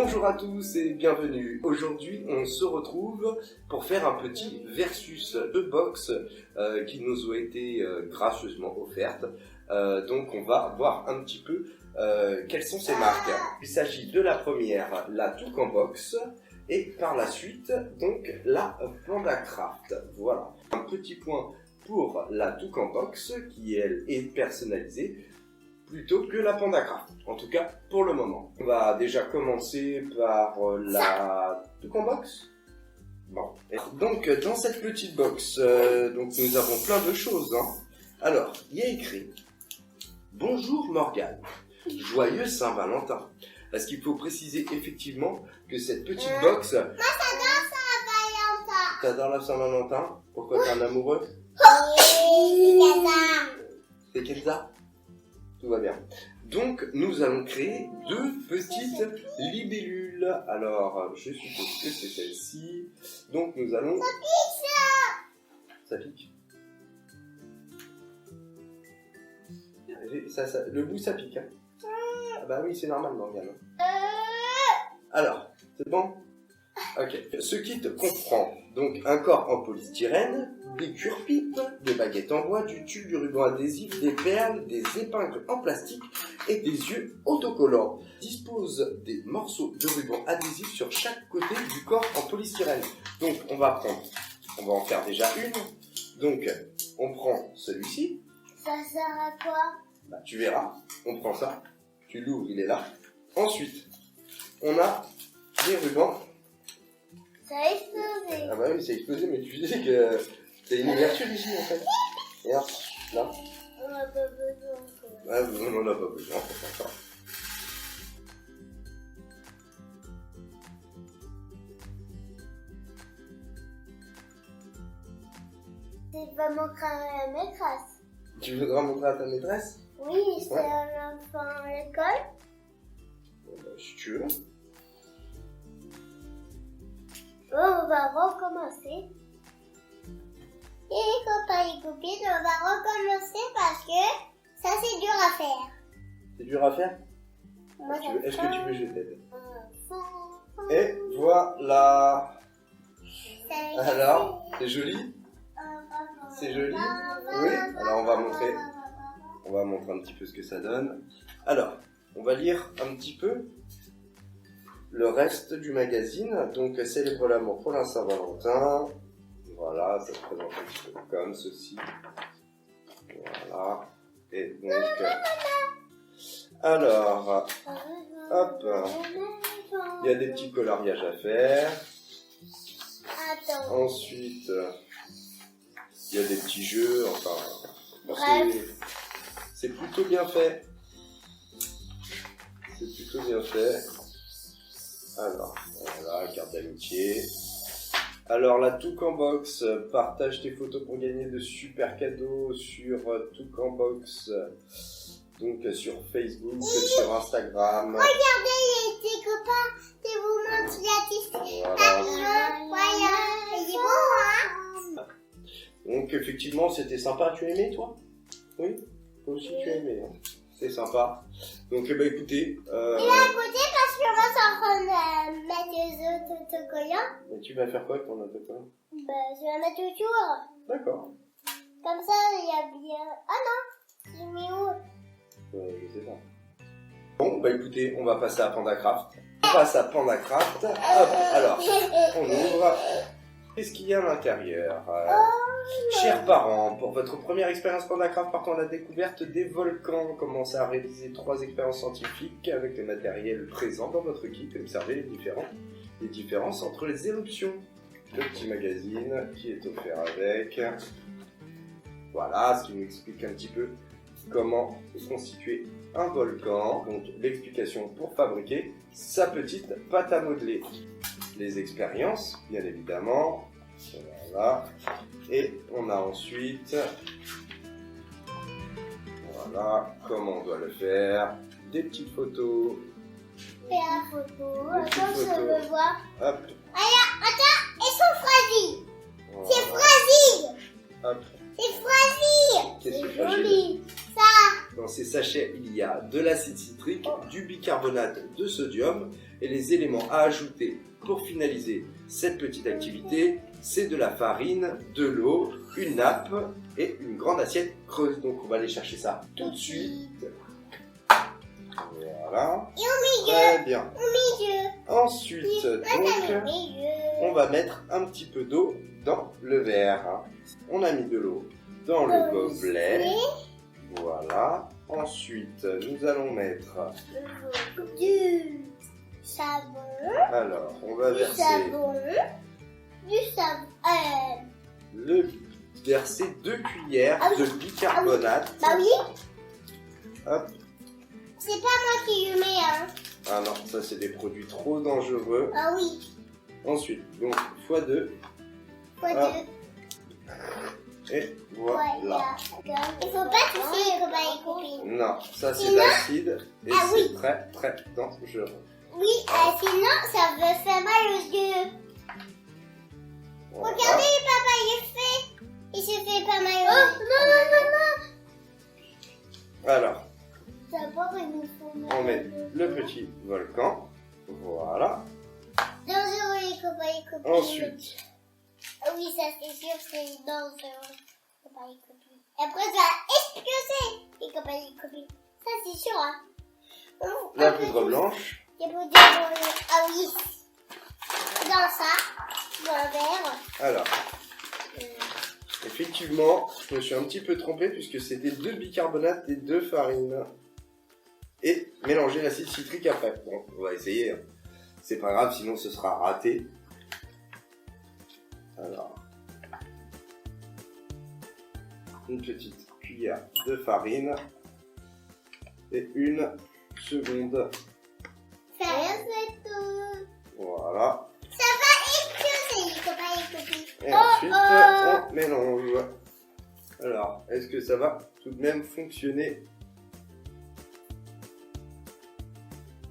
Bonjour à tous et bienvenue. Aujourd'hui, on se retrouve pour faire un petit versus de box qui nous ont été gracieusement offertes. Donc, on va voir un petit peu quelles sont ces marques. Il s'agit de la première, la Toucan Box, et par la suite, donc, la Pandacraft. Voilà. Un petit point pour la Toucan Box qui, elle, est personnalisée plutôt que la Pandacraft, en tout cas pour le moment. On va déjà commencer par la Toucan Box. Bon. Et donc dans cette petite box, donc nous avons plein de choses. Alors, il y a écrit « Bonjour Morgane, joyeux Saint-Valentin ». Parce qu'il faut préciser effectivement que cette petite box... Moi j'adore Saint-Valentin. T'adores la Saint-Valentin? Pourquoi t'es un amoureux? C'est Kenza. Tout va bien. Donc, nous allons créer deux petites libellules. Alors, je suppose que c'est celle-ci. Donc, nous allons... Ça pique, ça! Ça pique? Le bout, ça pique. Ah bah oui, c'est normal, Morgane. Alors, c'est bon? Ok. Ce kit comprend donc un corps en polystyrène, des cure-pipes, des baguettes en bois, du tube, du ruban adhésif, des perles, des épingles en plastique et des yeux autocollants. Dispose des morceaux de ruban adhésif sur chaque côté du corps en polystyrène. Donc on va en faire déjà une. Donc on prend celui-ci. Ça sert à quoi? Bah, tu verras. On prend ça. Tu l'ouvres, il est là. Ensuite, on a des rubans. Ça a explosé. Ah bah oui, c'est explosé, mais tu sais que c'est une ouverture ici en fait. Regarde, là. On n'a pas besoin. Ouais, on n'en a pas besoin, c'est pas ça. Tu vas montrer à la maîtresse. Tu voudras montrer à ta maîtresse? Oui, c'est un enfant à l'école. Bon, bah, si tu veux. On va recommencer. Et copains et copines, on va recommencer parce que ça c'est dur à faire. C'est dur à faire? Est-ce que tu veux que je t'aide? Et voilà. Alors, c'est joli? C'est joli? Oui? Alors on va montrer un petit peu ce que ça donne. Alors, on va lire un petit peu le reste du magazine. Donc, célèbre l'amour pour la Saint-Valentin. Voilà, ça se présente un petit peu comme ceci. Voilà. Et donc, alors, hop, il y a des petits coloriages à faire. Ensuite, il y a des petits jeux. Enfin, c'est plutôt bien fait. C'est plutôt bien fait. Alors, voilà, carte d'amitié. Alors, la Toucan Box, partage tes photos pour gagner de super cadeaux sur Toucan Box. Donc, sur Facebook, sur Instagram. Regardez les copains, je vous montre la petite. Voilà, il est beau, hein? Donc, effectivement, c'était sympa. Tu as aimé, toi? Oui? Toi aussi, tu as aimé. Hein. C'est sympa. Donc, bah, écoutez... Il est à côté parce que moi, ça rend mettre les autres autocollants. Mais tu vas faire quoi avec ton autocollant? Bah, je vais mettre autour. D'accord. Comme ça, il y a bien... Ah non, je mets où? Je sais pas. Bon, bah écoutez, on va passer à Pandacraft. On passe à Pandacraft. Hop, alors, on ouvre. Qu'est-ce qu'il y a à l'intérieur? Chers parents, pour votre première expérience Pandacraft, partons à la découverte des volcans. Commencez à réaliser 3 expériences scientifiques avec le matériel présent dans votre kit. Observez les différences entre les éruptions. Le petit magazine qui est offert avec. Voilà, ce qui nous explique un petit peu comment constituer un volcan. Donc l'explication pour fabriquer sa petite pâte à modeler. Les expériences, bien évidemment. Voilà. Et on a ensuite, voilà, comment on doit le faire. Des petites photos. Et la photo. Des petites Attends, je photos. veux voir. Hop. Attends, elles sont fragiles. Voilà. C'est fragile. Hop. C'est fragile. Qu'est-ce que C'est c'est fragile? joli. Ça. Dans ces sachets, il y a de l'acide citrique, du bicarbonate de sodium et les éléments à ajouter pour finaliser cette petite activité, c'est de la farine, de l'eau, une nappe et une grande assiette creuse. Donc on va aller chercher ça tout de suite. Voilà. Et au milieu. Très bien. Au milieu. Ensuite, donc, on va mettre un petit peu d'eau dans le verre. On a mis de l'eau dans le gobelet. Voilà. Ensuite, nous allons mettre... Du savon. Alors, on va Du verser... savon. Du savon. Verser 2 cuillères Ah oui. de bicarbonate. Bah oui. Hop. C'est pas moi qui le mets, hein. Ah non, ça c'est des produits trop dangereux. Ah oui. Ensuite, donc, x2. Fois Ah. 2. Et voilà. Il faut pas toucher les copains et copines. Non, ça c'est Sinon- l'acide et Ah c'est oui. très très dangereux. Oui, sinon ça me fait mal aux yeux. Voilà. Regardez, papa, il fait. Il se fait pas mal aux yeux. Non. Alors, D'abord, il nous faut mal on aux met yeux. le petit volcan. Voilà. Dangereux, les copains et copines. Ensuite, Ah oui, ça c'est sûr, c'est dangereux. Les copains et copines. Et après, ça va exploser, les copains et copines. Ça c'est sûr, hein. la poudre blanche. Il y a beaucoup de... Ah oui. Dans ça, dans le verre. Alors, effectivement, je me suis un petit peu trompé puisque c'était 2 bicarbonates et 2 farines. Et mélanger l'acide citrique après. Bon, on va essayer. Hein. C'est pas grave, sinon ce sera raté. Alors, une petite cuillère de farine et une seconde. Ça rien, c'est tout. Voilà. Ça va exploser, les copains et copines. Et ensuite, on mélange. Alors, est-ce que ça va tout de même fonctionner?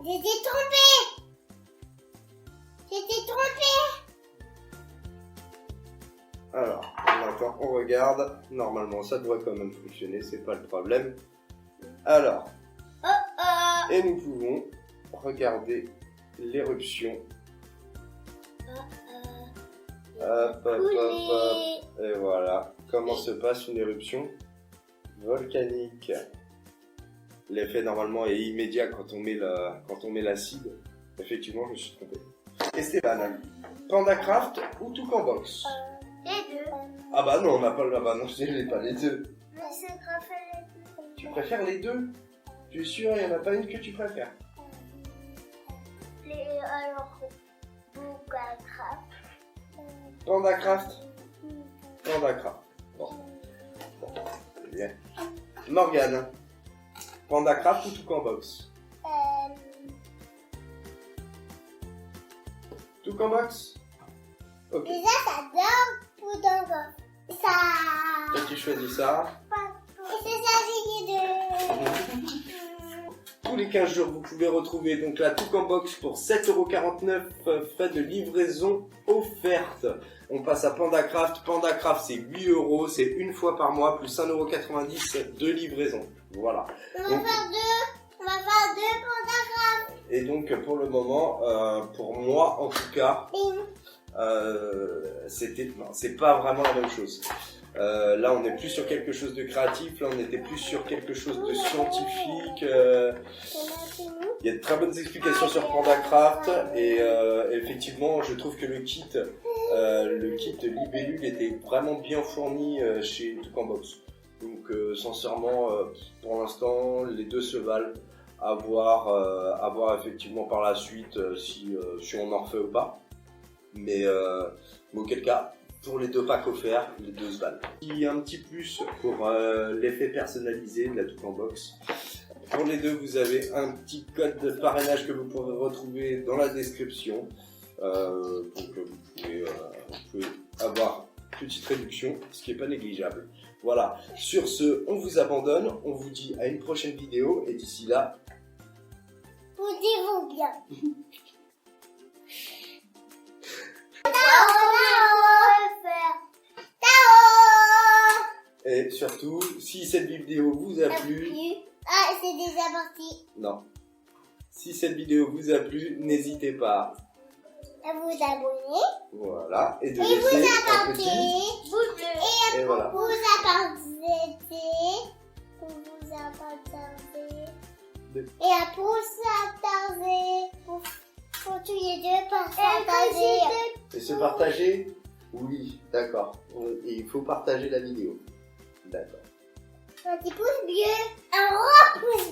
J'étais trompée. Alors, on attend, on regarde. Normalement, ça devrait quand même fonctionner, c'est pas le problème. Alors, et nous pouvons regarder l'éruption. Hop, hop, hop, hop. Et voilà, comment se passe une éruption volcanique. L'effet normalement est immédiat quand on met l'acide. Effectivement, je me suis trompé. Esteban, PandaCraft ou Toucan Box? Les deux. Ah bah non, on n'a pas non, je n'ai pas les deux. Mais c'est préféré les deux. Tu préfères les deux? Tu es sûr, il n'y en a pas une que tu préfères? Alors, PandaCraft. PandaCraft? PandaCraft. Bon, c'est bien. Morgane, PandaCraft ou Toucan Box? Toucan Box? Ok. Déjà, ça donne pour d'encore. Ça. Et tu choisis ça. Et c'est ça, j'ai dit deux. Tous les 15 jours, vous pouvez retrouver donc la Toucan Box pour 7,49 €, frais de livraison offerte. On passe à PandaCraft. PandaCraft, c'est 8 €, c'est une fois par mois, plus 1,90 € de livraison. Voilà. On va Donc, faire deux. On va faire deux PandaCraft. et donc, pour le moment, pour moi en tout cas, c'est pas vraiment la même chose. Là, on n'est plus sur quelque chose de créatif, là, on était plus sur quelque chose de scientifique. Il y a de très bonnes explications sur PandaCraft et effectivement, je trouve que le kit libellule était vraiment bien fourni chez Toucan Box. Donc, sincèrement, pour l'instant, les deux se valent. À voir effectivement par la suite si on en refait ou pas. Mais auquel cas, pour les deux packs offerts, les deux se valent. Il y a un petit plus pour l'effet personnalisé de la Toucan Box. Pour les deux, vous avez un petit code de parrainage que vous pourrez retrouver dans la description. Donc vous pouvez avoir une petite réduction, ce qui n'est pas négligeable. Voilà, sur ce, on vous abandonne, on vous dit à une prochaine vidéo et d'ici là, Posez-vous bien. et surtout, si cette vidéo vous a plu, Ah, c'est déjà parti. Non. Si cette vidéo vous a plu, n'hésitez pas. À vous abonner. Voilà. Et de Et vous laisser un apporter. petit... Et voilà. Vous apporter. Vous apporter. Et à pour s'attarder. Pour tous les deux partager. Et se partager? Oui, d'accord. Et il faut partager la vidéo. D'accord. Un petit pouce bleu. Un gros pouce